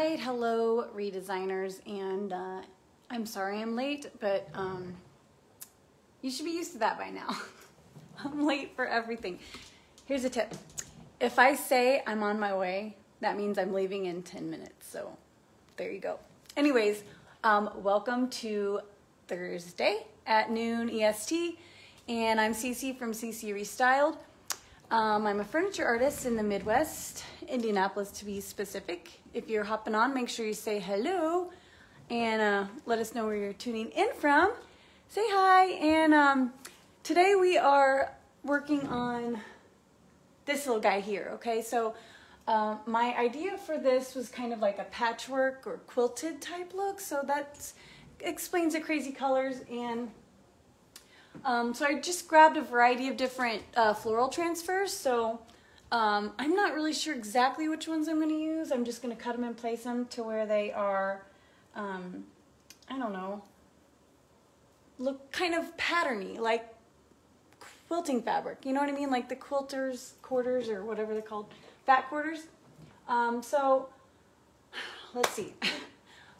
right, hello redesigners, and I'm sorry I'm late, but you should be used to that by now. I'm late for everything. Here's a tip. If I say I'm on my way, that means I'm leaving in 10 minutes, so there you go. Anyways, welcome to Thursday at noon EST, and I'm Cece from Cece Restyled. I'm a furniture artist in the Midwest, Indianapolis to be specific. If you're hopping on, make sure you say hello and let us know where you're tuning in from. Say hi. And today we are working on this little guy here, okay? So my idea for this was kind of like a patchwork or quilted type look, so that explains the crazy colors. And so I just grabbed a variety of different floral transfers. So I'm not really sure exactly which ones I'm going to use. I'm just going to cut them and place them to where they are, I don't know, look kind of patterny, like quilting fabric. You know what I mean? Like the quilters, quarters, or whatever they're called, back quarters. So let's see.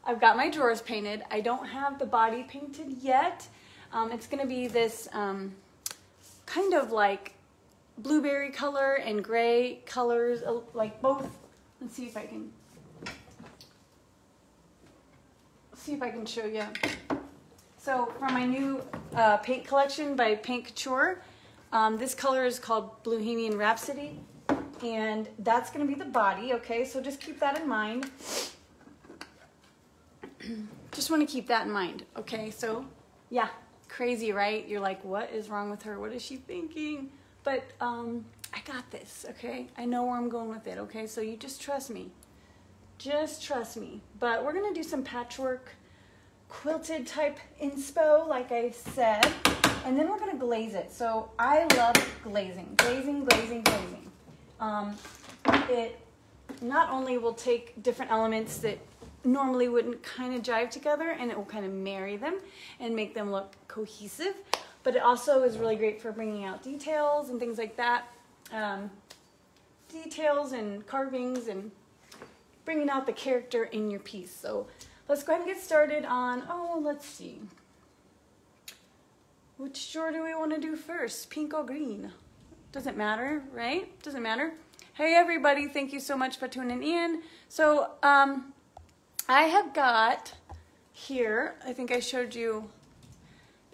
I've got my drawers painted. I don't have the body painted yet. It's going to be this kind of like blueberry color and gray colors, like both. Let's see if I can show you. So from my new paint collection by Paint Couture, this color is called Bohemian Rhapsody, and that's going to be the body. Okay, so just keep that in mind. Just want to keep that in mind. Okay, so yeah. Crazy, right? You're like, what is wrong with her? What is she thinking? But I got this, okay? I know where I'm going with it, okay? So you just trust me. Just trust me. But we're going to do some patchwork quilted type inspo, like I said. And then we're going to glaze it. So I love glazing. Glazing. It not only will take different elements that normally wouldn't kind of jive together, and it will kind of marry them and make them look cohesive, but it also is really great for bringing out details and things like that, details and carvings and bringing out the character in your piece. So let's go ahead and get started on, let's see, which drawer do we want to do first, pink or green? Doesn't matter, right? Doesn't matter. Hey everybody, thank you so much for tuning in. So I have got here, I think I showed you,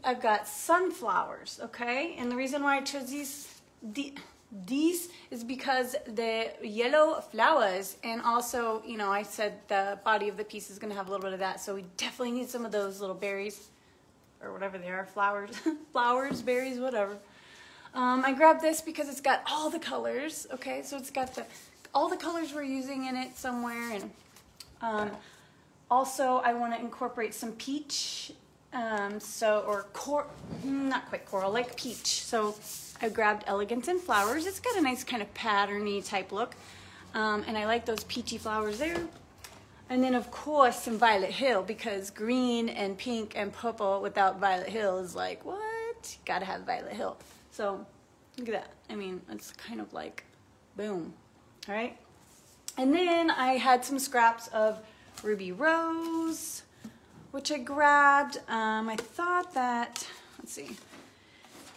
I've got sunflowers, okay? And the reason why I chose these is because the yellow flowers, and also, you know, I said the body of the piece is going to have a little bit of that, so we definitely need some of those little berries, or whatever they are, flowers, flowers, berries, whatever. I grabbed this because it's got all the colors, okay? So it's got all the colors we're using in it somewhere, and also, I want to incorporate some peach, not quite coral, like peach. So I grabbed Elegance in Flowers. It's got a nice kind of patterny type look, and I like those peachy flowers there. And then, of course, some Violet Hill, because green and pink and purple without Violet Hill is like, what? Gotta have Violet Hill. So look at that. I mean, it's kind of like, boom. All right. And then I had some scraps of Ruby Rose, which I grabbed. I thought that, let's see,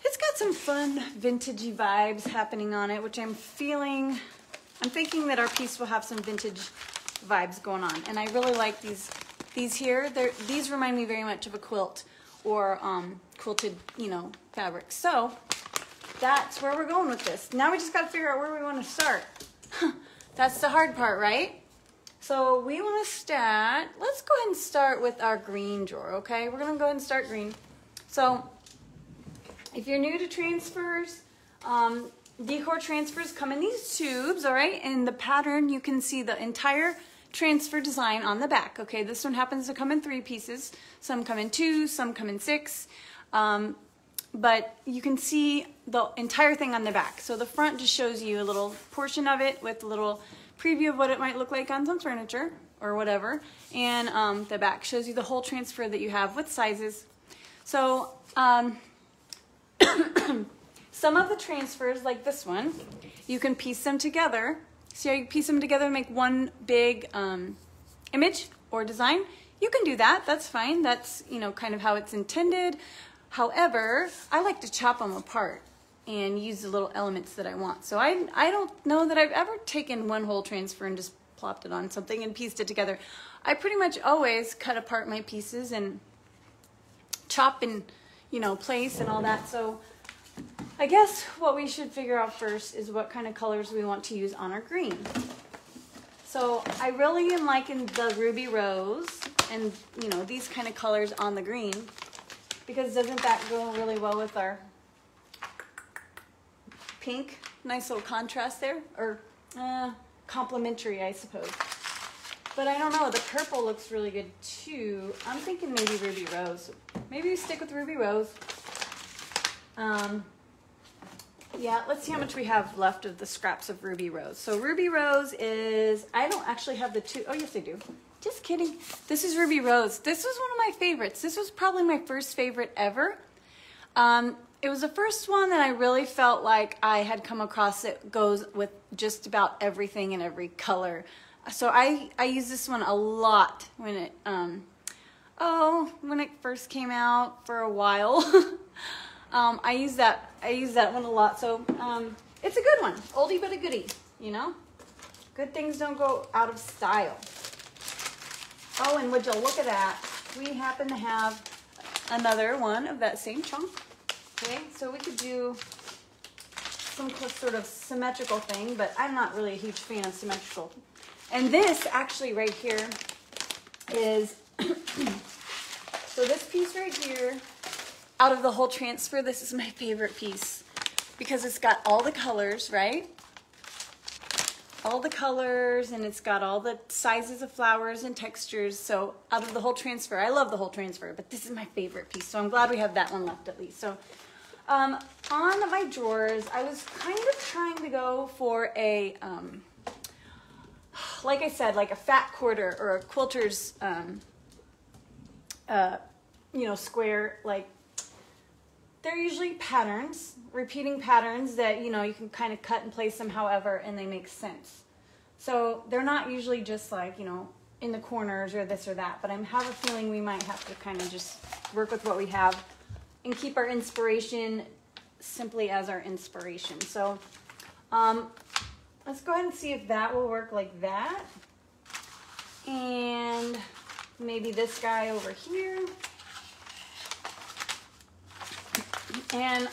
it's got some fun vintagey vibes happening on it, which I'm thinking that our piece will have some vintage vibes going on. And I really like these here. These remind me very much of a quilt or quilted, you know, fabric. So that's where we're going with this. Now we just got to figure out where we want to start. That's the hard part, right? So we want to start, let's go ahead and start with our green drawer, okay? We're going to go ahead and start green. So if you're new to transfers, Decor Transfers come in these tubes, all right? And the pattern, you can see the entire transfer design on the back, okay? This one happens to come in 3 pieces. Some come in 2, some come in 6. But you can see the entire thing on the back. So the front just shows you a little portion of it with a little preview of what it might look like on some furniture or whatever, and the back shows you the whole transfer that you have with sizes. So some of the transfers, like this one, you can piece them together. See how you piece them together and make one big image or design, you can do that. That's fine. That's, you know, kind of how it's intended. However, I like to chop them apart and use the little elements that I want. So I don't know that I've ever taken one whole transfer and just plopped it on something and pieced it together. I pretty much always cut apart my pieces and chop and, you know, place and all that. So I guess what we should figure out first is what kind of colors we want to use on our green. So I really am liking the ruby rose and, you know, these kind of colors on the green, because doesn't that go really well with our pink? Nice little contrast there, or complementary, I suppose. But I don't know, the purple looks really good too. I'm thinking maybe ruby rose. Maybe we stick with ruby rose. Yeah, let's see how much we have left of the scraps of ruby rose. So ruby rose is, I don't actually have the two. Oh yes I do. Just kidding. This is ruby rose. This was one of my favorites. This was probably my first favorite ever. It was the first one that I really felt like I had come across that goes with just about everything in every color. So I use this one a lot when it when it first came out for a while. I use that one a lot. So it's a good one, oldie but a goodie. You know, good things don't go out of style. Oh, and would you look at that? We happen to have another one of that same chunk. Okay, so we could do some sort of symmetrical thing, but I'm not really a huge fan of symmetrical. And this actually right here is, so this piece right here, out of the whole transfer, this is my favorite piece because it's got all the colors, right? All the colors, and it's got all the sizes of flowers and textures. So out of the whole transfer, I love the whole transfer, but this is my favorite piece. So I'm glad we have that one left at least. So on my drawers, I was kind of trying to go for a, like I said, like a fat quarter or a quilter's, you know, square. Like they're usually patterns, repeating patterns that, you know, you can kind of cut and place them however, and they make sense. So they're not usually just like, you know, in the corners or this or that, but I have a feeling we might have to kind of just work with what we have and keep our inspiration simply as our inspiration. So let's go ahead and see if that will work like that. And maybe this guy over here. And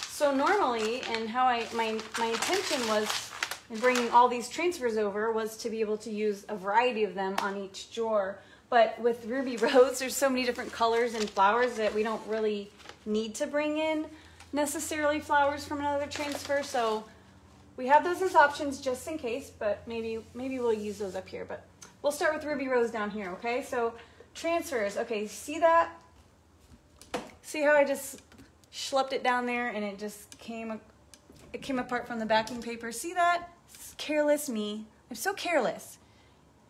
so normally, and how my intention was in bringing all these transfers over was to be able to use a variety of them on each drawer. But with Ruby Rose, there's so many different colors and flowers that we don't really need to bring in necessarily flowers from another transfer. So we have those as options just in case, but maybe we'll use those up here. But we'll start with Ruby Rose down here, okay? So transfers, okay, see that? See how I just schlepped it down there and it just came apart from the backing paper? See that? It's careless me. I'm so careless.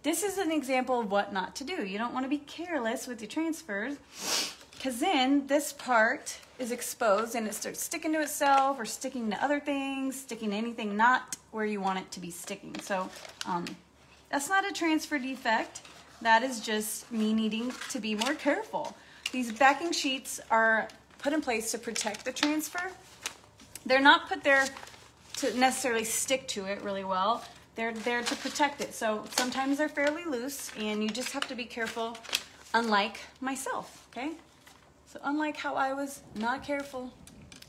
This is an example of what not to do. You don't want to be careless with your transfers, because then this part is exposed and it starts sticking to itself or sticking to other things, sticking to anything not where you want it to be sticking. So that's not a transfer defect. That is just me needing to be more careful. These backing sheets are put in place to protect the transfer. They're not put there to necessarily stick to it really well. They're there to protect it. So sometimes they're fairly loose and you just have to be careful, unlike myself, okay? So unlike how I was not careful.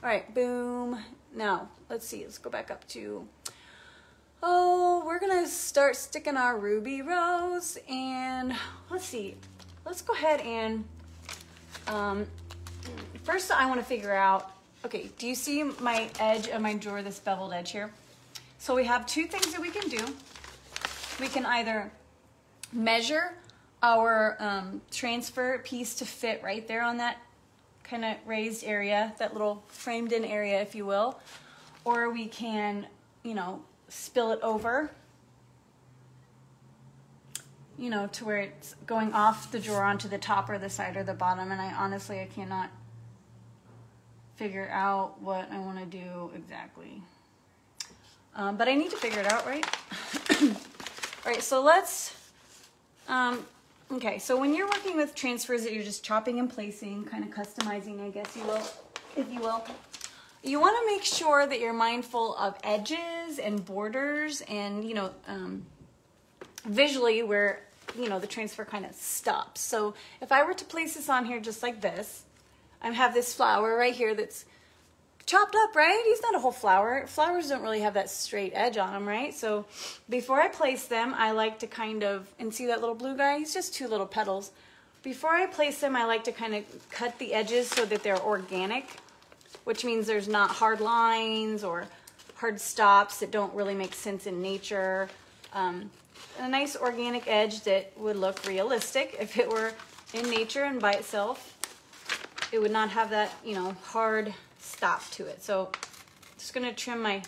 All right, boom. Now, let's see, let's go back up to, we're gonna start sticking our Ruby Rose, and let's see, let's go ahead and, first I wanna figure out, okay, do you see my edge of my drawer, this beveled edge here? So we have two things that we can do. We can either measure our transfer piece to fit right there on that kind of raised area, that little framed in area, if you will, or we can, you know, spill it over, you know, to where it's going off the drawer onto the top or the side or the bottom. And I honestly cannot figure out what I want to do exactly. But I need to figure it out, right? All right, so let's Okay, so when you're working with transfers that you're just chopping and placing, kind of customizing, I guess you will, if you will, you want to make sure that you're mindful of edges and borders and, you know, visually where, you know, the transfer kind of stops. So if I were to place this on here just like this, I have this flower right here that's chopped up, right? It's not a whole flower. Flowers don't really have that straight edge on them, right? So before I place them, I like to kind of, and see that little blue guy? He's just 2 little petals. Before I place them, I like to kind of cut the edges so that they're organic, which means there's not hard lines or hard stops that don't really make sense in nature. A nice organic edge that would look realistic. If it were in nature and by itself, it would not have that, you know, hard stop to it. So just gonna trim my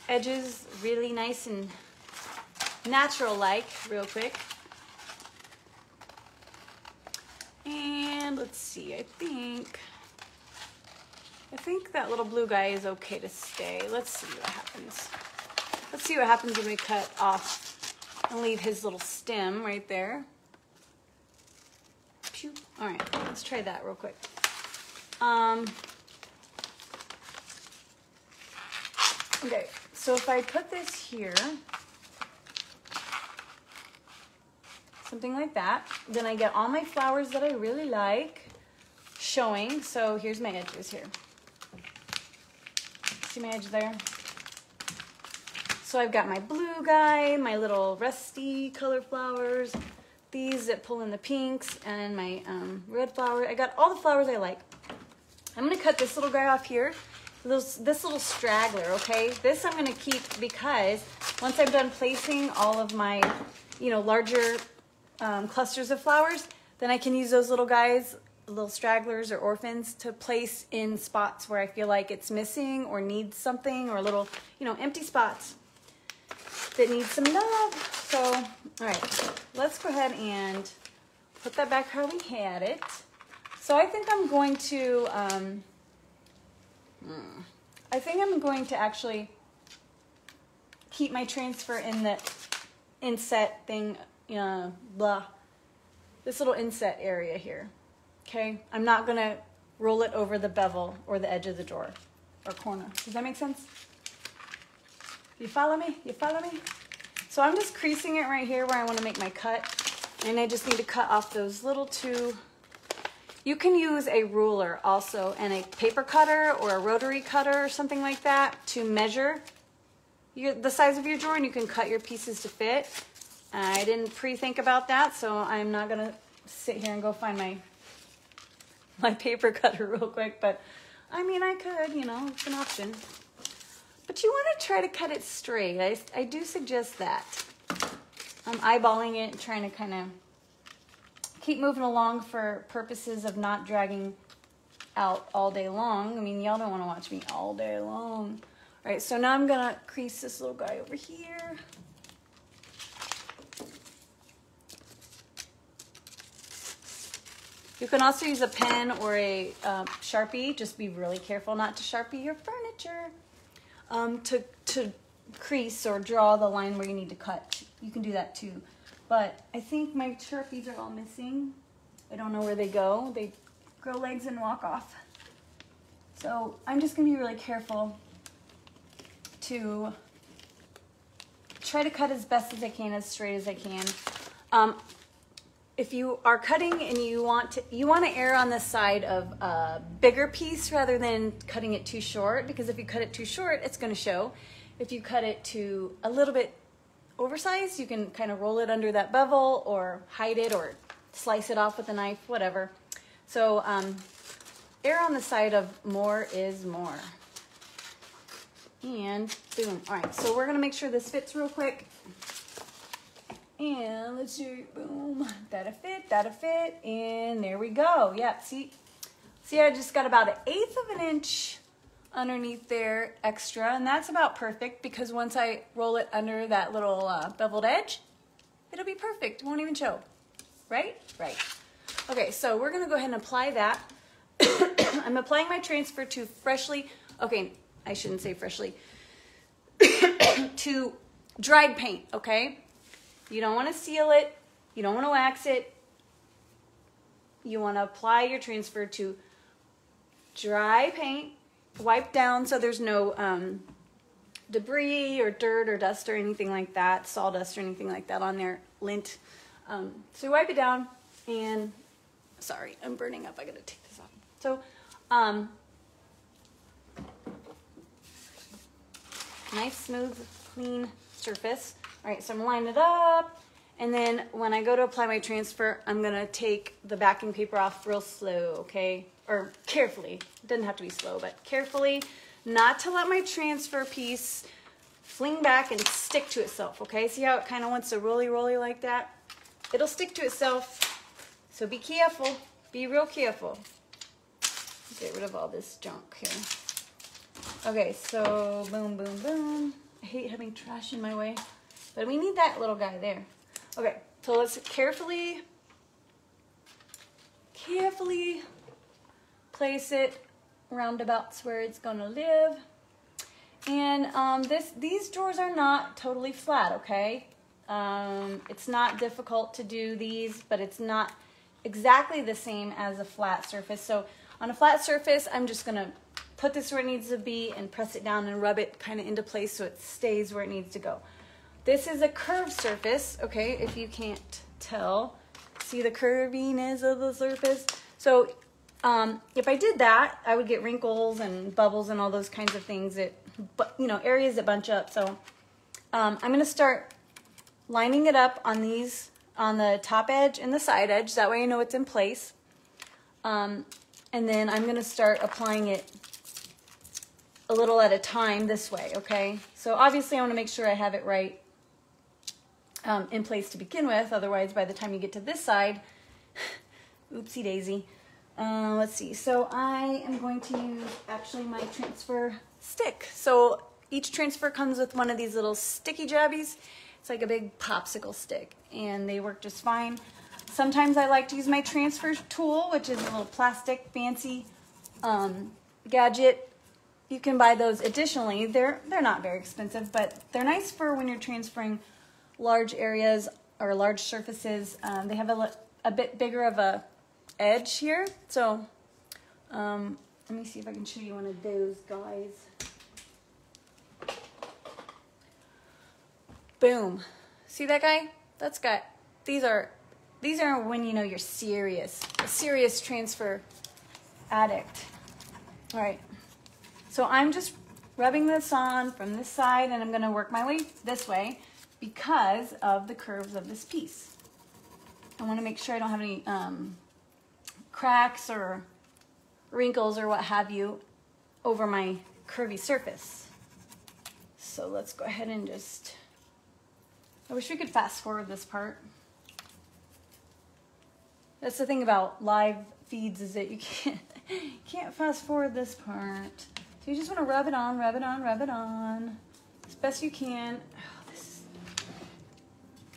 edges really nice and natural like real quick. And let's see, I think that little blue guy is okay to stay. Let's see what happens. Let's see what happens when we cut off and leave his little stem right there. Pew. All right, let's try that real quick. Okay, so if I put this here, something like that, then I get all my flowers that I really like showing. So here's my edges here. See my edge there? So I've got my blue guy, my little rusty color flowers, these that pull in the pinks, and my red flower. I got all the flowers I like. I'm gonna cut this little guy off here. This little straggler, okay? This I'm gonna keep because once I'm done placing all of my, you know, larger clusters of flowers, then I can use those little guys, little stragglers or orphans, to place in spots where I feel like it's missing or needs something, or little, you know, empty spots that need some love. So, all right, let's go ahead and put that back how we had it. So I think I'm going to, actually keep my transfer in the inset thing, this little inset area here, okay? I'm not gonna roll it over the bevel or the edge of the drawer or corner. Does that make sense? You follow me? You follow me? So I'm just creasing it right here where I wanna make my cut, and I just need to cut off those little 2. You can use a ruler also, and a paper cutter or a rotary cutter or something like that to measure the size of your drawer, and you can cut your pieces to fit. I didn't pre-think about that, so I'm not gonna sit here and go find my paper cutter real quick, but I mean, I could, you know, it's an option. But you wanna try to cut it straight. I do suggest that. I'm eyeballing it, trying to kind of keep moving along for purposes of not dragging out all day long. I mean, y'all don't want to watch me all day long. All right, so now I'm gonna crease this little guy over here. You can also use a pen or a Sharpie. Just be really careful not to Sharpie your furniture. To crease or draw the line where you need to cut. You can do that too. But I think my Sharpies are all missing. I don't know where they go. They grow legs and walk off. So I'm just gonna be really careful to try to cut as best as I can, as straight as I can. If you are cutting and you want to err on the side of a bigger piece rather than cutting it too short, because if you cut it too short, it's gonna show. If you cut it to a little bit oversized, you can kind of roll it under that bevel or hide it or slice it off with a knife, whatever. So err on the side of more is more. And boom. All right, so we're gonna make sure this fits real quick. And let's see, boom, that'll fit, and there we go. Yep, see I just got about 1/8 of an inch underneath there extra, and that's about perfect because once I roll it under that little beveled edge, it'll be perfect. It won't even show, right? Right. Okay, so we're gonna go ahead and apply that. I'm applying my transfer to freshly, okay, I shouldn't say freshly, to dried paint, okay? You don't want to seal it. You don't want to wax it. You want to apply your transfer to dry paint, wipe down so there's no debris or dirt or dust or anything like that, sawdust or anything like that on there, lint. So you wipe it down and, sorry, I'm burning up. I gotta take this off. So, nice, smooth, clean surface. All right, so I'm gonna line it up. And then when I go to apply my transfer, I'm gonna take the backing paper off real slow, okay? Or carefully. It doesn't have to be slow, but carefully, not to let my transfer piece fling back and stick to itself, okay? See how it kind of wants to roly like that? It'll stick to itself, so be careful. Be real careful. Get rid of all this junk here. Okay, so boom, boom, boom. I hate having trash in my way, but we need that little guy there. Okay, so let's carefully place it roundabouts where it's gonna live. And these drawers are not totally flat, okay? It's not difficult to do these, but it's not exactly the same as a flat surface. So on a flat surface, I'm just gonna put this where it needs to be and press it down and rub it kind of into place so it stays where it needs to go. This is a curved surface, okay, if you can't tell. See the curviness of the surface? So if I did that, I would get wrinkles and bubbles and all those kinds of things that, you know, areas that bunch up. So I'm gonna start lining it up on these, on the top edge and the side edge. That way I know it's in place. And then I'm gonna start applying it a little at a time this way, okay? So obviously I wanna make sure I have it right in place to begin with. Otherwise, by the time you get to this side, oopsie daisy. Let's see, so I am going to use actually my transfer stick. So each transfer comes with one of these little sticky jabbies. It's like a big popsicle stick and they work just fine. Sometimes I like to use my transfer tool, which is a little plastic fancy gadget. You can buy those additionally. They're not very expensive, but they're nice for when you're transferring large areas or large surfaces. They have a bit bigger of a edge here. So let me see if I can show you one of those guys. Boom. See that guy? That's got, these are when you know you're serious, a serious transfer addict. All right. So I'm just rubbing this on from this side and I'm gonna work my way this way because of the curves of this piece. I wanna make sure I don't have any cracks or wrinkles or what have you over my curvy surface. So let's go ahead and just, I wish we could fast forward this part. That's the thing about live feeds is that you can't fast forward this part. So you just want to rub it on, rub it on, rub it on as best you can. Oh,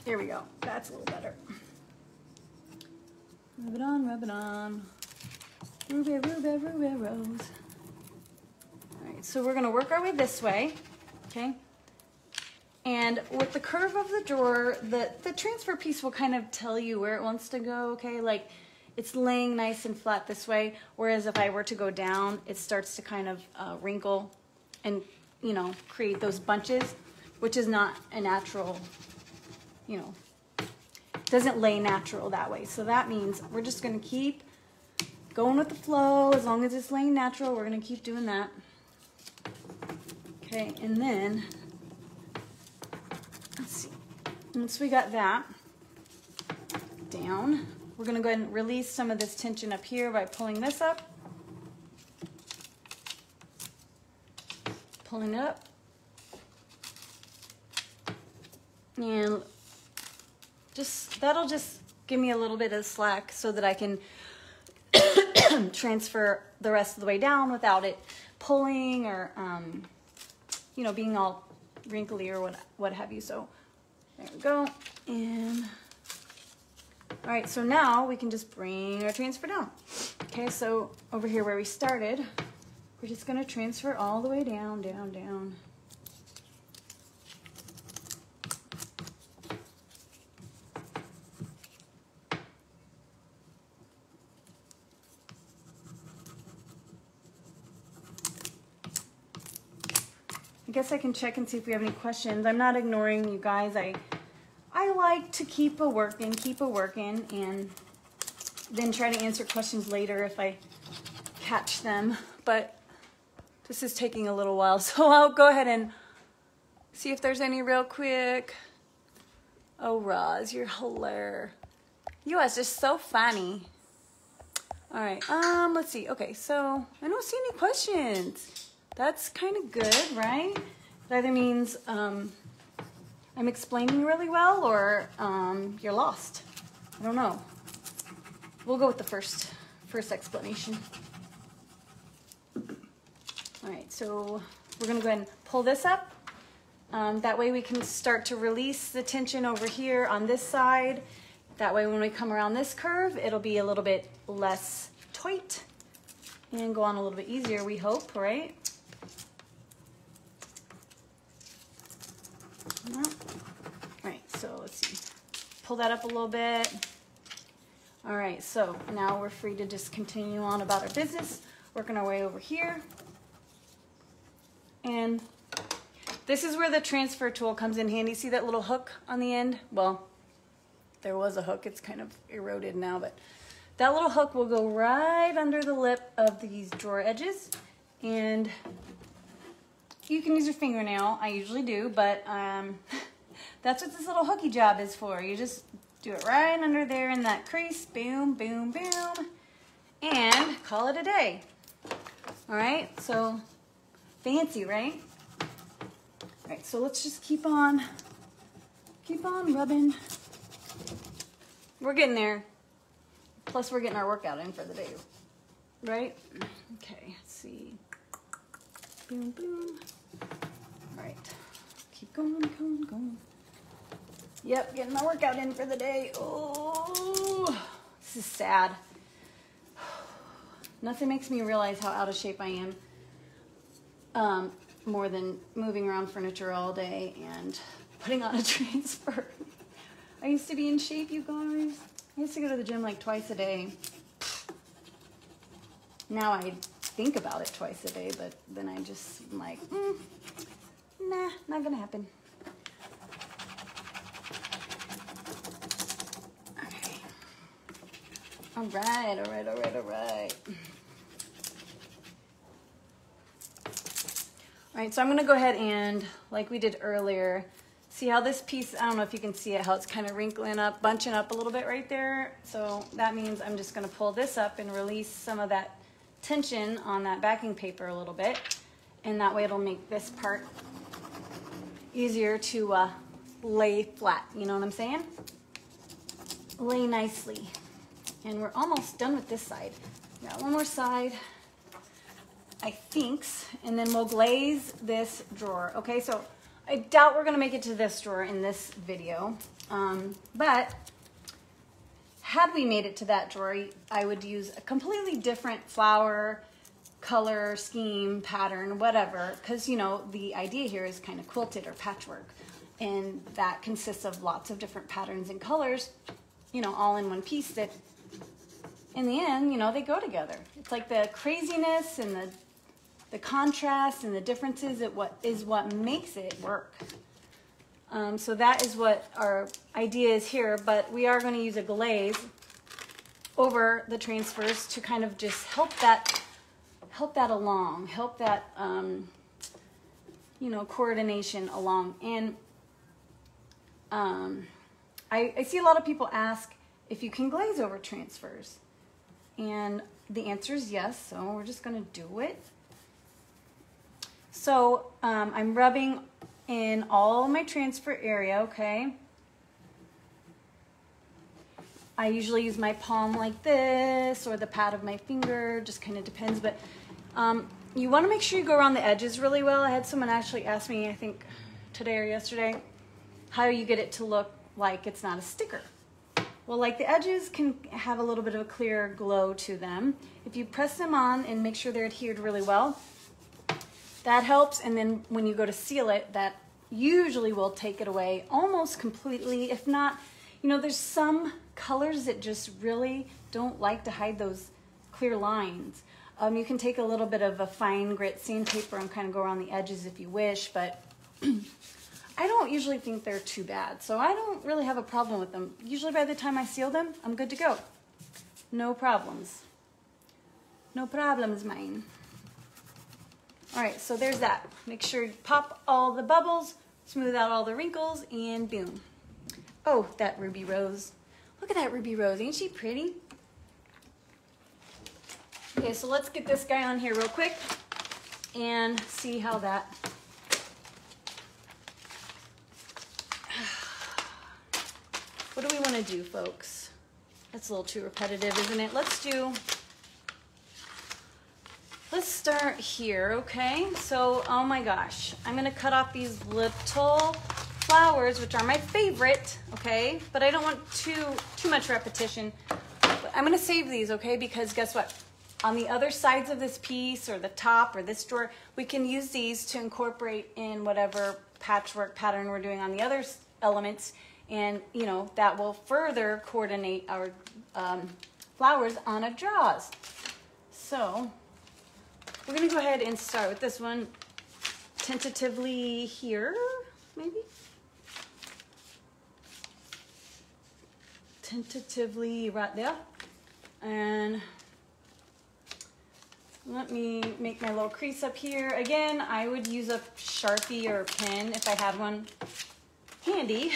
here we go. That's a little better. Rub it on, rub it on. Ruby, Ruby, Ruby, Rose. All right, so we're going to work our way this way, okay? And with the curve of the drawer, the transfer piece will kind of tell you where it wants to go, okay? Like it's laying nice and flat this way, whereas if I were to go down, it starts to kind of wrinkle and, you know, create those bunches, which is not a natural, you know, doesn't lay natural that way. So that means we're just gonna keep going with the flow. As long as it's laying natural, we're gonna keep doing that. Okay, and then, let's see, once we got that down, we're gonna go ahead and release some of this tension up here by pulling this up. Pulling it up. And that'll just give me a little bit of slack so that I can transfer the rest of the way down without it pulling or, you know, being all wrinkly or what have you. So there we go. And all right, so now we can just bring our transfer down. Okay, so over here where we started, we're just gonna transfer all the way down, down, down. guess I can check and see if we have any questions. I'm not ignoring you guys. I like to keep a working, and then try to answer questions later if I catch them. But this is taking a little while, so I'll go ahead and see if there's any real quick. Oh, Roz, you're hilarious. You are just so funny. All right, let's see. Okay, so I don't see any questions. That's kind of good, right? It either means I'm explaining really well or you're lost. I don't know. We'll go with the first explanation. All right, so we're gonna go ahead and pull this up. That way we can start to release the tension over here on this side. That way when we come around this curve, it'll be a little bit less tight and go on a little bit easier, we hope, right? All right, so let's see. Pull that up a little bit. All right, so now we're free to just continue on about our business, working our way over here. And this is where the transfer tool comes in handy. See that little hook on the end? Well, there was a hook. It's kind of eroded now, but that little hook will go right under the lip of these drawer edges. And you can use your fingernail. I usually do, but that's what this little hooky job is for. You just do it right under there in that crease. Boom, boom, boom. And call it a day. All right, so fancy, right? All right, so let's just keep on rubbing. We're getting there. Plus, we're getting our workout in for the day, right? Okay, let's see. Boom, boom. All right, keep going, going. Yep, getting my workout in for the day. Oh, this is sad. Nothing makes me realize how out of shape I am. More than moving around furniture all day and putting on a transfer. I used to be in shape, you guys. I used to go to the gym like twice a day. Now I think about it twice a day, but then I just am like, nah, not gonna happen. Okay. All right. All right, so I'm gonna go ahead and, like we did earlier, see how this piece, I don't know if you can see it, how it's kind of wrinkling up, bunching up a little bit right there. So that means I'm just gonna pull this up and release some of that tension on that backing paper a little bit. And that way it'll make this part easier to lay flat, you know what I'm saying? Lay nicely. And we're almost done with this side. Got one more side. I think, and then we'll glaze this drawer. Okay, so I doubt we're gonna make it to this drawer in this video, but had we made it to that drawer, I would use a completely different flower, color, scheme, pattern, whatever, because you know, the idea here is kind of quilted or patchwork, and that consists of lots of different patterns and colors, you know, all in one piece that in the end, you know, they go together. It's like the craziness and the contrast and the differences is what makes it work. So that is what our idea is here, but we are going to use a glaze over the transfers to kind of just help that along, help that you know, coordination along. And I see a lot of people ask if you can glaze over transfers, and the answer is yes. So we're just going to do it. So I'm rubbing in all my transfer area, okay? I usually use my palm like this or the pad of my finger, just kind of depends. But you want to make sure you go around the edges really well. I had someone actually ask me, I think today or yesterday, how you get it to look like it's not a sticker. Well, like the edges can have a little bit of a clear glow to them. If you press them on and make sure they're adhered really well, that helps. And then when you go to seal it, that usually will take it away almost completely. If not, you know, there's some colors that just really don't like to hide those clear lines. You can take a little bit of a fine grit sandpaper and kind of go around the edges if you wish, but I don't usually think they're too bad, so I don't really have a problem with them. Usually by the time I seal them, I'm good to go. No problems. No problems, mine. All right, so there's that. Make sure you pop all the bubbles, smooth out all the wrinkles, and boom. Oh, that ruby rose. Look at that ruby rose. Ain't she pretty? Okay, so let's get this guy on here real quick and see how that... What do we want to do, folks? That's a little too repetitive, isn't it? Let's start here, okay? So, oh my gosh, I'm gonna cut off these little flowers, which are my favorite, okay? But I don't want too much repetition. But I'm gonna save these, okay? Because guess what? On the other sides of this piece, or the top, or this drawer, we can use these to incorporate in whatever patchwork pattern we're doing on the other elements, and you know, that will further coordinate our flowers on a drawers. So, we're gonna go ahead and start with this one tentatively here, maybe? Tentatively right there. And let me make my little crease up here. Again, I would use a Sharpie or a pen if I had one handy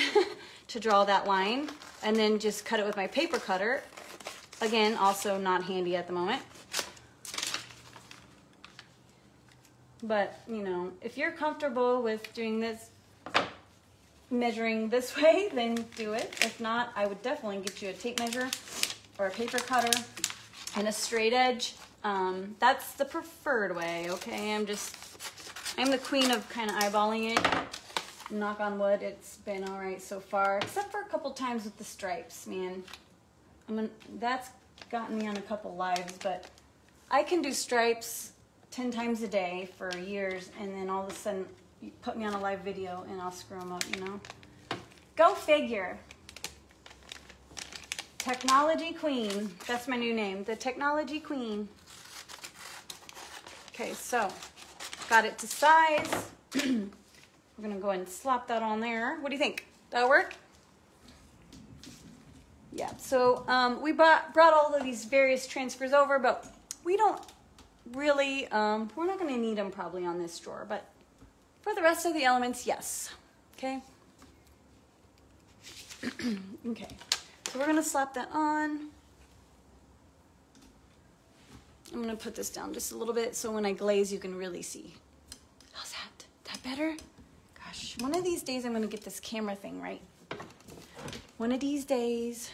to draw that line, and then just cut it with my paper cutter. Again, also not handy at the moment. But, you know, if you're comfortable with doing this, measuring this way, then do it. If not, I would definitely get you a tape measure or a paper cutter and a straight edge. That's the preferred way, okay? I'm the queen of kind of eyeballing it. Knock on wood, it's been all right so far, except for a couple times with the stripes, man. That's gotten me on a couple lives, but I can do stripes 10 times a day for years, and then all of a sudden you put me on a live video and I'll screw them up, you know? Go figure. Technology Queen. That's my new name, the Technology Queen. Okay, so got it to size. We're gonna go ahead and slap that on there. What do you think? That'll work? Yeah, so we brought all of these various transfers over, but we don't really, we're not gonna need them probably on this drawer, but for the rest of the elements, yes, okay? Okay, so we're gonna slap that on. I'm gonna put this down just a little bit so when I glaze you can really see. How's that? That better? Gosh, one of these days I'm gonna get this camera thing right. One of these days.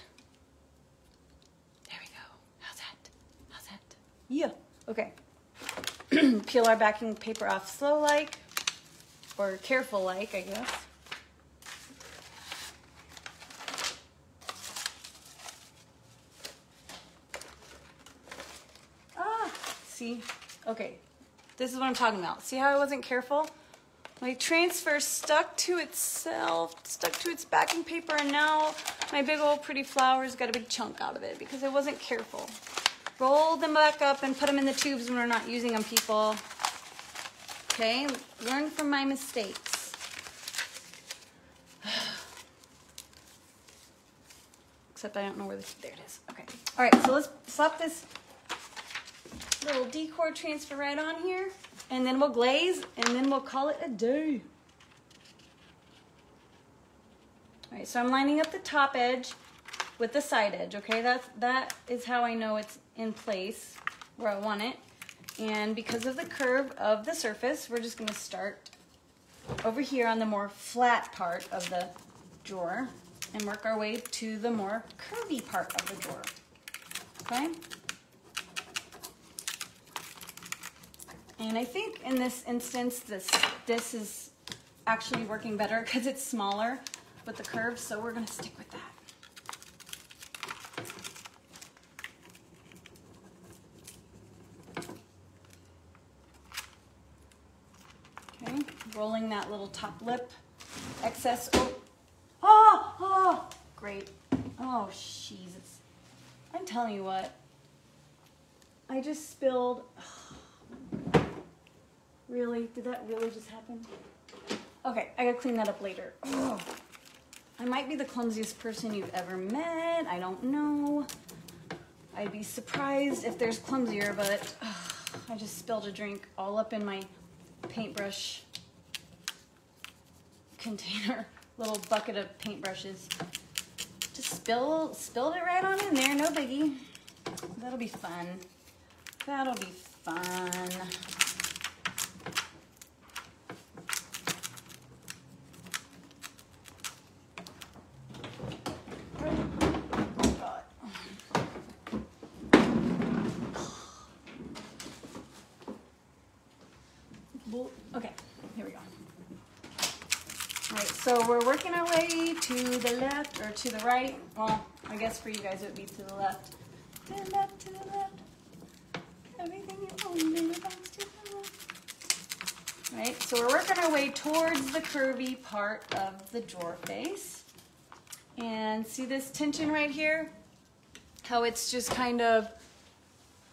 There we go. How's that? How's that? Yeah. Okay. Peel our backing paper off slow-like, or careful-like, I guess. See? Okay. This is what I'm talking about. See how I wasn't careful? My transfer stuck to itself, stuck to its backing paper, and now my big old pretty flowers got a big chunk out of it because I wasn't careful. Roll them back up and put them in the tubes when we're not using them, people. Okay? Learn from my mistakes. Except I don't know where there it is. Okay. All right, so let's slap this little decor transfer right on here, and then we'll glaze, and then we'll call it a day. All right, so I'm lining up the top edge with the side edge, okay? That is how I know it's in place where I want it. And because of the curve of the surface, we're just gonna start over here on the more flat part of the drawer and work our way to the more curvy part of the drawer, okay? And I think in this instance, this is actually working better because it's smaller with the curve, so we're gonna stick with that. Okay, rolling that little top lip, excess, oh, great. Oh, Jesus. I'm telling you what. I just spilled, really? Did that really just happen? Okay, I gotta clean that up later. Oh, I might be the clumsiest person you've ever met. I don't know. I'd be surprised if there's clumsier, but I just spilled a drink all up in my paintbrush container, little bucket of paintbrushes. Just spilled it right on in there, no biggie. That'll be fun. That'll be fun. Okay, here we go. All right, so we're working our way to the left or to the right. Well, I guess for you guys it would be to the left. To the left, to the left. Everything you own belongs to the left. All right, so we're working our way towards the curvy part of the drawer face. And see this tension right here? How it's just kind of,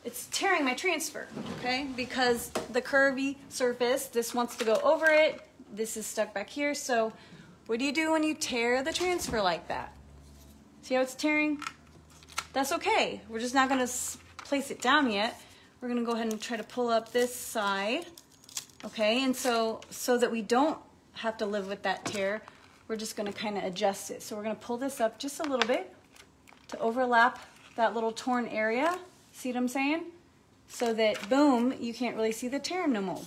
it's tearing my transfer, okay? Because the curvy surface, this wants to go over it. This is stuck back here. So what do you do when you tear the transfer like that? See how it's tearing? That's okay. We're just not gonna place it down yet. We're gonna go ahead and try to pull up this side, okay? And so that we don't have to live with that tear, we're just gonna kind of adjust it. So we're gonna pull this up just a little bit to overlap that little torn area. See what I'm saying? So that, boom, you can't really see the tear no more.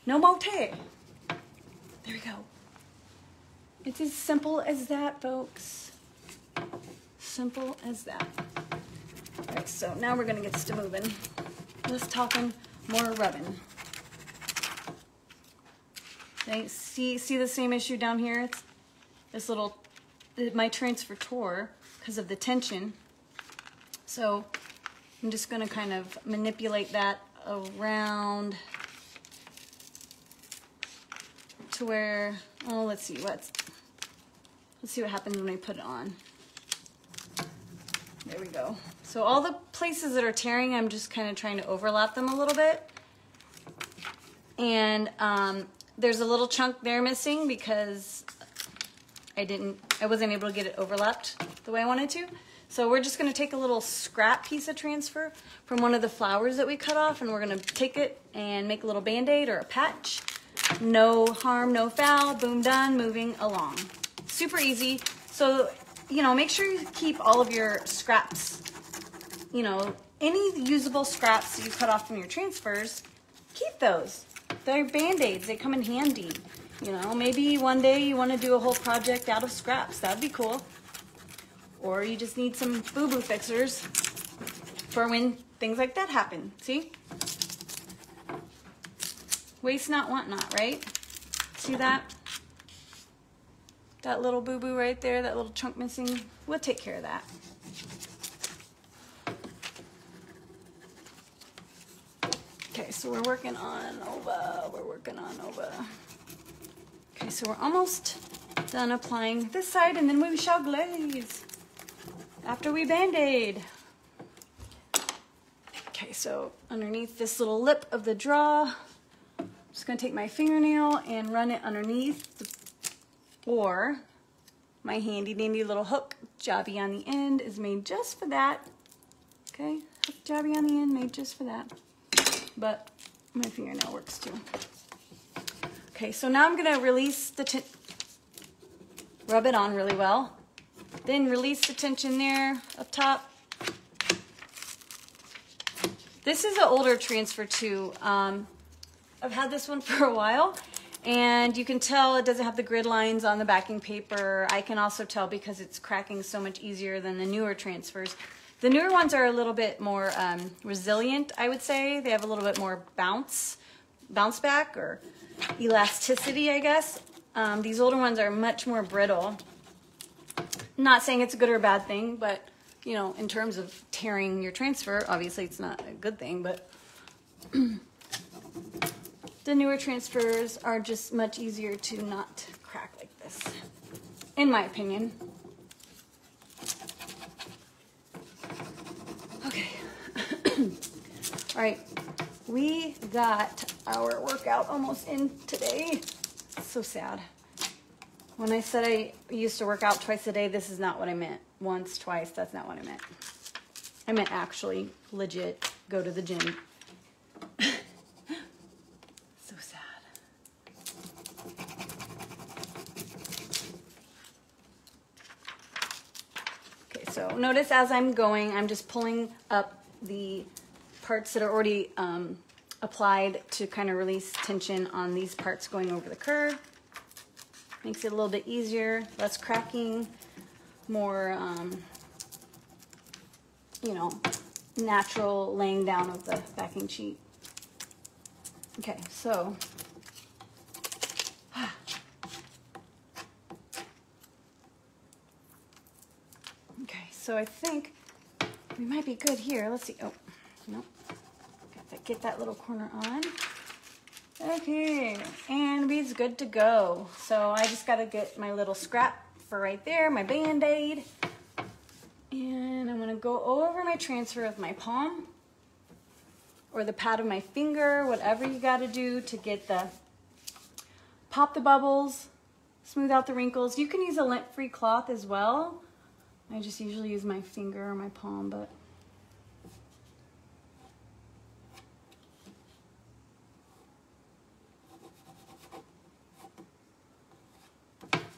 No more tear. There we go. It's as simple as that, folks. Simple as that. All right, so now we're gonna get this to moving. Less talking, more rubbing. Okay, see the same issue down here? It's this little, my transfer tore because of the tension. So I'm just gonna kind of manipulate that around to where, oh, let's see what happens when we put it on. There we go. So all the places that are tearing, I'm just kind of trying to overlap them a little bit. And there's a little chunk there missing because I wasn't able to get it overlapped the way I wanted to. So we're just gonna take a little scrap piece of transfer from one of the flowers that we cut off, and we're gonna take it and make a little band-aid or a patch. No harm, no foul, boom, done, moving along. Super easy. So, you know, make sure you keep all of your scraps, you know, any usable scraps that you cut off from your transfers, keep those. They're band-aids, they come in handy. You know, maybe one day you wanna do a whole project out of scraps, that'd be cool. Or you just need some boo-boo fixers for when things like that happen, see? Waste not, want not, right? See that? That little boo-boo right there, that little chunk missing, we'll take care of that. Okay, so we're working on Ova, Okay, so we're almost done applying this side, and then we shall glaze after we band-aid. Okay, so underneath this little lip of the draw, I'm just gonna take my fingernail and run it underneath, or my handy dandy little hook jobby on the end is made just for that. Okay, hook jobby on the end, made just for that. But my fingernail works too. Okay, so now I'm gonna release the rub it on really well. Then release the tension there up top. This is an older transfer too. I've had this one for a while, and you can tell it doesn't have the grid lines on the backing paper. I can also tell because it's cracking so much easier than the newer transfers. The newer ones are a little bit more resilient, I would say. They have a little bit more bounce back or elasticity, I guess. These older ones are much more brittle. Not saying it's a good or a bad thing, but you know, in terms of tearing your transfer, obviously it's not a good thing, but the newer transfers are just much easier to not crack like this, in my opinion. Okay, All right, we got our workout almost in today. So sad. When I said I used to work out twice a day, this is not what I meant. Once, twice, that's not what I meant. I meant actually, legit, go to the gym. So sad. Okay, so notice as I'm going, I'm just pulling up the parts that are already applied to kind of release tension on these parts going over the curve. Makes it a little bit easier, less cracking, more, you know, natural laying down of the backing sheet. Okay, so I think we might be good here. Let's see. Oh, no. Get that little corner on. Okay, and we's good to go. So I just got to get my little scrap for right there, my Band-Aid. And I'm going to go over my transfer with my palm or the pad of my finger, whatever you got to do to get the, pop the bubbles, smooth out the wrinkles. You can use a lint-free cloth as well. I just usually use my finger or my palm, but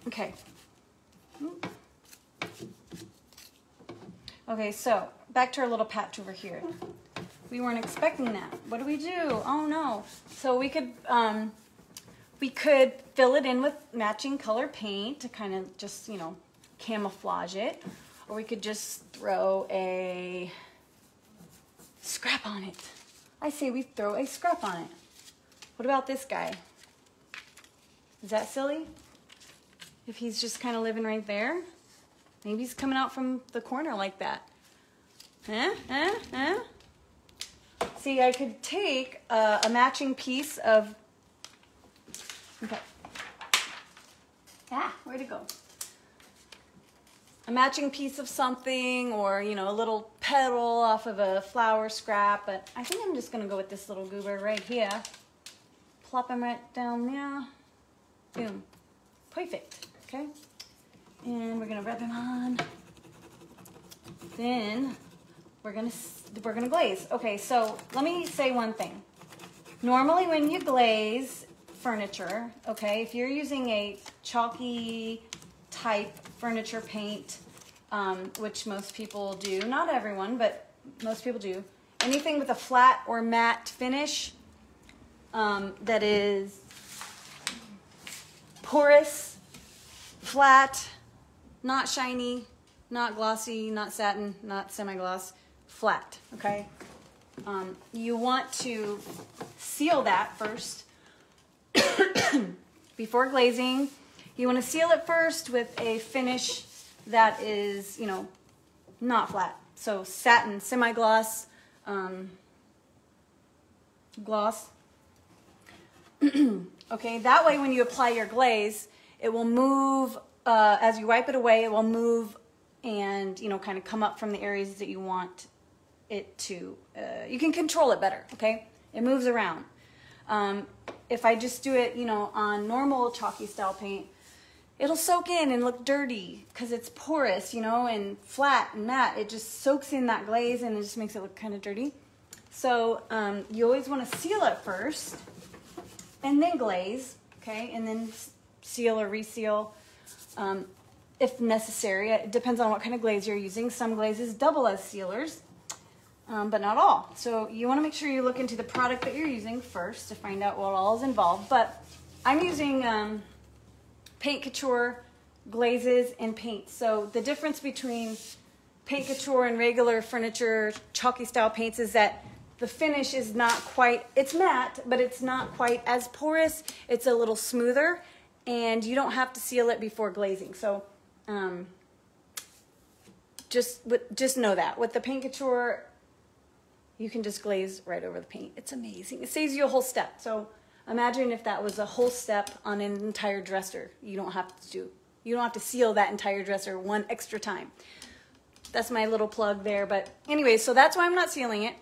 okay. Okay, so back to our little patch over here. We weren't expecting that. What do we do? Oh no. So we could fill it in with matching color paint to kind of just, you know, camouflage it. Or we could just throw a scrap on it. I say we throw a scrap on it. What about this guy? Is that silly? If he's just kind of living right there? Maybe he's coming out from the corner like that. See, I could take a matching piece of, okay. Ah, where'd it go? A matching piece of something, or, you know, a little petal off of a flower scrap, but I think I'm just gonna go with this little goober right here. Plop him right down there. Boom. Perfect, okay? And we're gonna rub him on. Then we're gonna glaze. Okay, so let me say one thing. Normally when you glaze furniture, okay, if you're using a chalky type furniture paint, which most people do, not everyone, but most people do, anything with a flat or matte finish that is porous, flat, not shiny, not glossy, not satin, not semi-gloss, flat, okay? You want to seal that first before glazing. You want to seal it first with a finish that is, you know, not flat. So satin, semi-gloss, gloss. Okay, that way when you apply your glaze, it will move, as you wipe it away, it will move and, you know, kind of come up from the areas that you want it to. You can control it better, okay? It moves around. If I just do it, you know, on normal chalky style paint, it'll soak in and look dirty because it's porous, you know, and flat and matte. It just soaks in that glaze and it just makes it look kind of dirty. So you always want to seal it first and then glaze, okay, and then seal or reseal if necessary. It depends on what kind of glaze you're using. Some glazes double as sealers, but not all. So you want to make sure you look into the product that you're using first to find out what all is involved. But I'm using Paint Couture glazes and paints. So the difference between Paint Couture and regular furniture chalky style paints is that the finish is not quite, it's matte, but it's not quite as porous. It's a little smoother, and you don't have to seal it before glazing. So just know that. With the Paint Couture, you can just glaze right over the paint. It's amazing. It saves you a whole step. So imagine if that was a whole step on an entire dresser. You don't have to seal that entire dresser one extra time. That's my little plug there. But anyway, so that's why I'm not sealing it.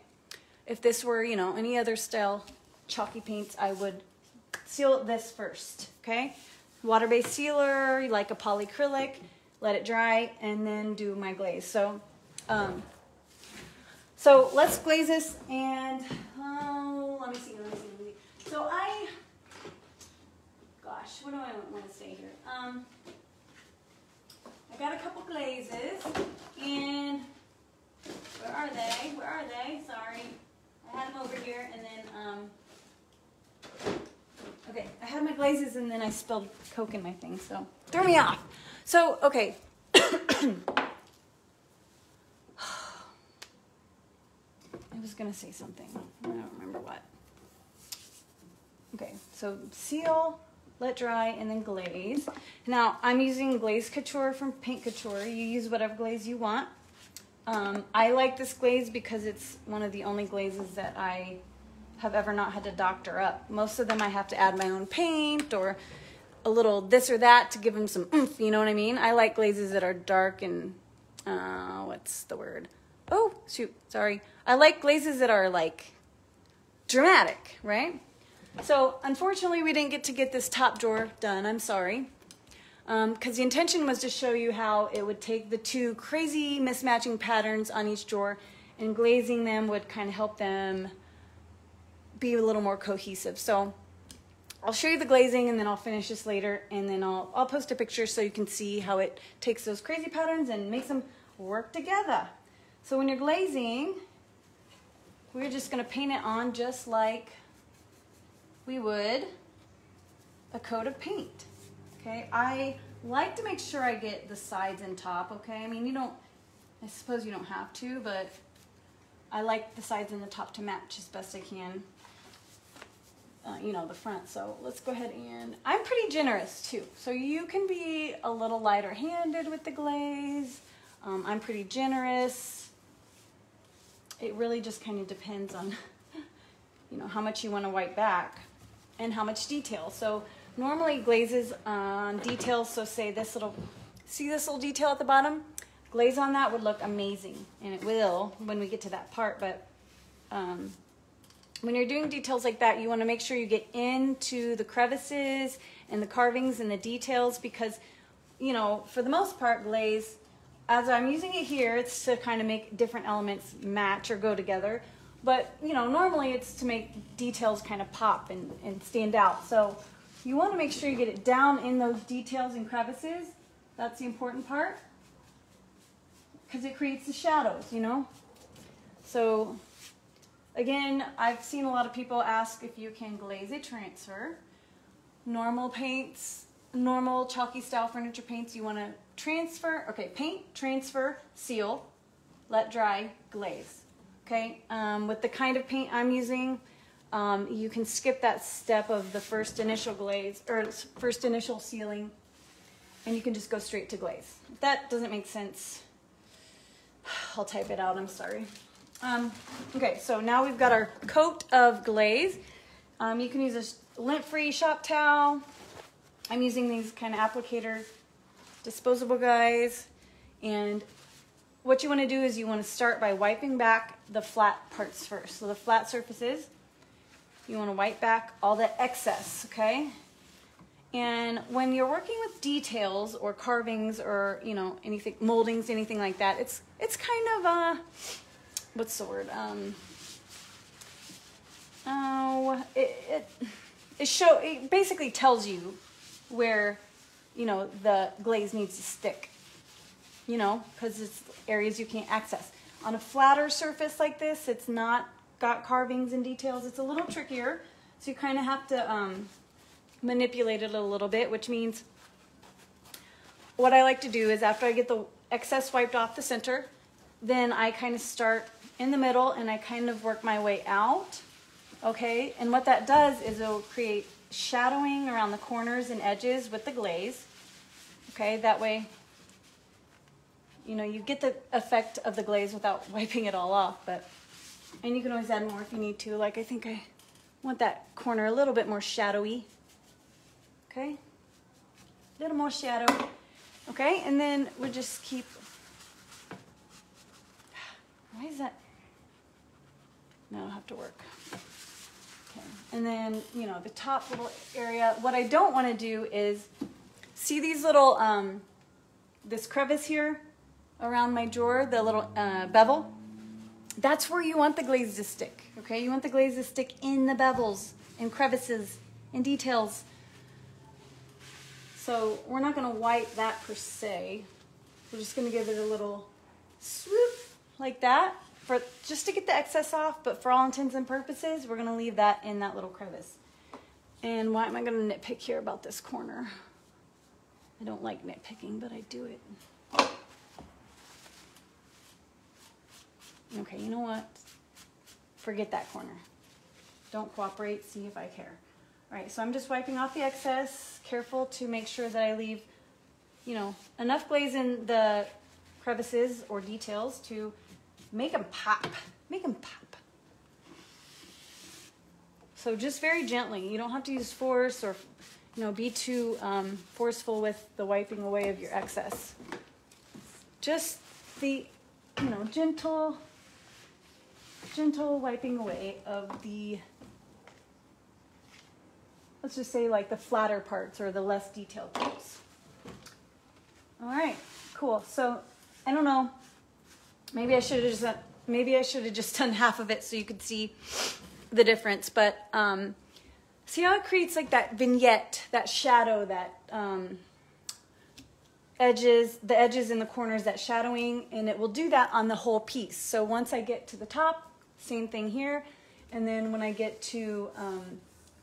if this were, you know, any other style chalky paints, I would seal this first, okay? Water-based sealer, like a polyacrylic, let it dry, and then do my glaze. So, so let's glaze this, and let me see. So gosh, what do I want to say here? I got a couple glazes, and where are they? Sorry, I had them over here, and then okay, I had my glazes, and then I spilled Coke in my thing, so threw me off. So okay. I was gonna say something. I don't remember what. Okay, so seal, let dry, and then glaze. Now, I'm using Glaze Couture from Paint Couture. You use whatever glaze you want. I like this glaze because it's one of the only glazes that I have ever not had to doctor up. Most of them I have to add my own paint or a little this or that to give them some oomph, you know what I mean? I like glazes that are dark and, what's the word? Oh, shoot, sorry. I like glazes that are like dramatic, right? So unfortunately we didn't get to get this top drawer done, I'm sorry. Because the intention was to show you how it would take the two crazy mismatching patterns on each drawer and glazing them would kind of help them be a little more cohesive. So I'll show you the glazing and then I'll finish this later, and then I'll post a picture so you can see how it takes those crazy patterns and makes them work together. So when you're glazing, we're just going to paint it on just like we would a coat of paint. Okay, I like to make sure I get the sides and top, okay? I mean, I suppose you don't have to, but I like the sides and the top to match as best I can, you know, the front. So let's go ahead, and I'm pretty generous too. So you can be a little lighter handed with the glaze. I'm pretty generous. It really just kind of depends on, you know, how much you want to wipe back and how much detail. So normally glazes on details, so say this little, see this little detail at the bottom? Glaze on that would look amazing, and it will when we get to that part, but when you're doing details like that, you want to make sure you get into the crevices and the carvings and the details, because, you know, for the most part, glaze, as I'm using it here, it's to kind of make different elements match or go together. But, you know, normally it's to make details kind of pop and stand out. So you want to make sure you get it down in those details and crevices. That's the important part, because it creates the shadows, you know. So again, I've seen a lot of people ask if you can glaze a transfer. Normal paints, normal chalky style furniture paints, you want to transfer, okay, paint, transfer, seal, let dry, glaze. Okay, with the kind of paint I'm using, you can skip that step of the first initial glaze or first initial sealing, and you can just go straight to glaze. If that doesn't make sense, I'll type it out, I'm sorry. Okay, so now we've got our coat of glaze. You can use a lint-free shop towel. I'm using these kind of applicator disposable guys, and what you want to do is you want to start by wiping back the flat parts first. So the flat surfaces, you want to wipe back all the excess, okay? And when you're working with details or carvings or, you know, anything, moldings, anything like that, it's kind of what's the word? It basically tells you where, you know, the glaze needs to stick, you know, because it's areas you can't access. On a flatter surface like this, it's not got carvings and details. It's a little trickier, so you kind of have to manipulate it a little bit, which means what I like to do is after I get the excess wiped off the center, then I kind of start in the middle and I kind of work my way out, okay? And what that does is it'll create shadowing around the corners and edges with the glaze, okay? That way, you know, you get the effect of the glaze without wiping it all off, and you can always add more if you need to. Like I think I want that corner a little bit more shadowy, okay? A little more shadow, okay? And then we'll just keep, why is that? That'll have to work. Okay. And then, you know, the top little area, what I don't want to do is, see these little, this crevice here around my drawer, the little bevel? That's where you want the glaze to stick, okay? You want the glaze to stick in the bevels and crevices and details. So we're not going to wipe that per se. We're just going to give it a little swoop like that, for just to get the excess off, but for all intents and purposes, we're going to leave that in that little crevice. And why am I going to nitpick here about this corner? I don't like nitpicking, but I do it. Okay, you know what? Forget that corner. Don't cooperate, see if I care. All right, so I'm just wiping off the excess, careful to make sure that I leave, you know, enough glaze in the crevices or details to make them pop. Make them pop. So just very gently. You don't have to use force or, you know, be too forceful with the wiping away of your excess. Just the, you know, gentle wiping away of the, let's just say like the flatter parts or the less detailed parts. All right, cool. So I don't know, maybe I should have just done half of it so you could see the difference, but see how it creates like that vignette, that shadow, that the edges in the corners, that shadowing, and it will do that on the whole piece. So once I get to the top, same thing here, and then when I get to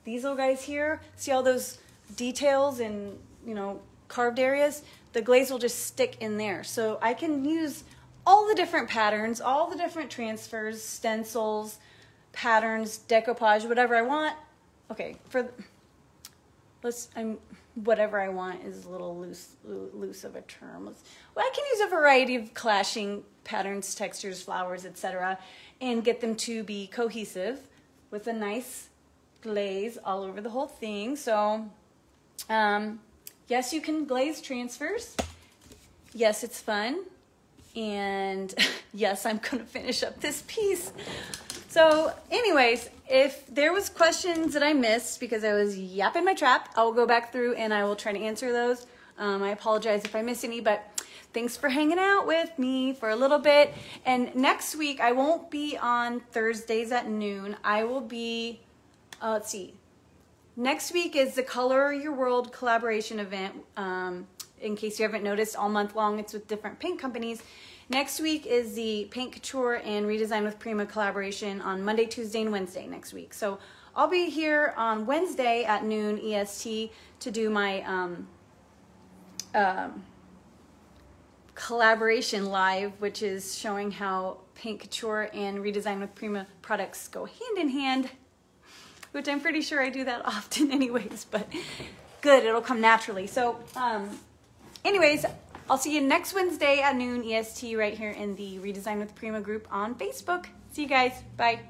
these little guys here, see all those details and, you know, carved areas, the glaze will just stick in there. So I can use all the different patterns, all the different transfers, stencils, patterns, decoupage, whatever I want. Okay, whatever I want is a little loose of a term. Well, I can use a variety of clashing patterns, textures, flowers, etc., and get them to be cohesive with a nice glaze all over the whole thing. So, yes, you can glaze transfers. Yes, it's fun. And yes, I'm going to finish up this piece. So anyways, if there was questions that I missed because I was yapping my trap, I will go back through and I will try to answer those. I apologize if I missed any, but thanks for hanging out with me for a little bit. And next week, I won't be on Thursdays at noon. I will be, let's see. Next week is the Color Your World collaboration event. In case you haven't noticed, all month long, it's with different paint companies. Next week is the Paint Couture and Redesign with Prima collaboration on Monday, Tuesday, and Wednesday next week. So I'll be here on Wednesday at noon EST to do my collaboration live, which is showing how Paint Couture and Redesign with Prima products go hand in hand, which I'm pretty sure I do that often anyways, but good, it'll come naturally. So anyways, I'll see you next Wednesday at noon EST right here in the Redesign with Prima group on Facebook. See you guys. Bye.